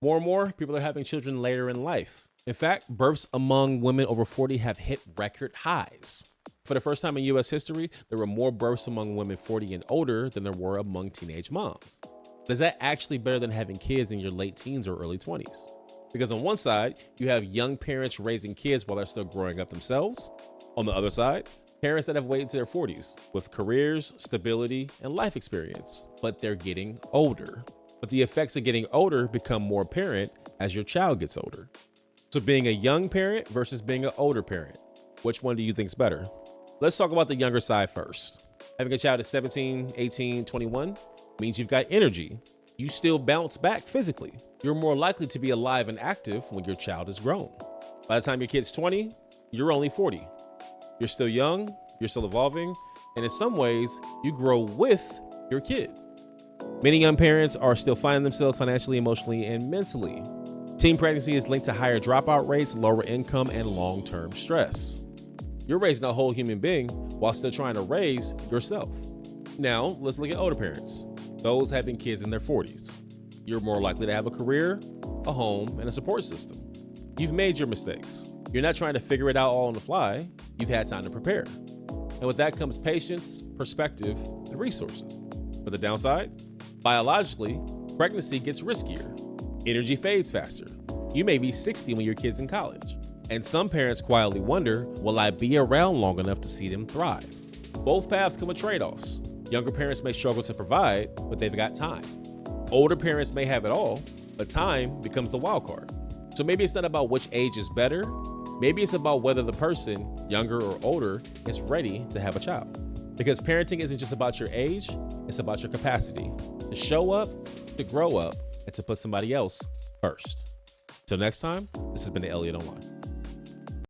More and more people are having children later in life. In fact, births among women over 40 have hit record highs. For the first time in US history, there were more births among women 40 and older than there were among teenage moms. But is that actually better than having kids in your late teens or early 20s? Because on one side, you have young parents raising kids while they're still growing up themselves. On the other side, parents that have waited to their 40s with careers, stability, and life experience, but they're getting older. But the effects of getting older become more apparent as your child gets older. So being a young parent versus being an older parent, which one do you think is better? Let's talk about the younger side first. Having a child at 17, 18, 21 means you've got energy. You still bounce back physically. You're more likely to be alive and active when your child is grown. By the time your kid's 20, you're only 40. You're still young, you're still evolving, and in some ways, you grow with your kid. Many young parents are still finding themselves financially, emotionally, and mentally. Teen pregnancy is linked to higher dropout rates, lower income, and long-term stress. You're raising a whole human being while still trying to raise yourself. Now, let's look at older parents, those having kids in their 40s. You're more likely to have a career, a home, and a support system. You've made your mistakes. You're not trying to figure it out all on the fly. You've had time to prepare. And with that comes patience, perspective, and resources. But the downside? Biologically, pregnancy gets riskier. Energy fades faster. You may be 60 when your kid's in college. And some parents quietly wonder, will I be around long enough to see them thrive? Both paths come with trade-offs. Younger parents may struggle to provide, but they've got time. Older parents may have it all, but time becomes the wild card. So maybe it's not about which age is better. Maybe it's about whether the person, younger or older, is ready to have a child. Because parenting isn't just about your age, it's about your capacity to show up, to grow up, and to put somebody else first. Till next time, this has been the Elliott Online.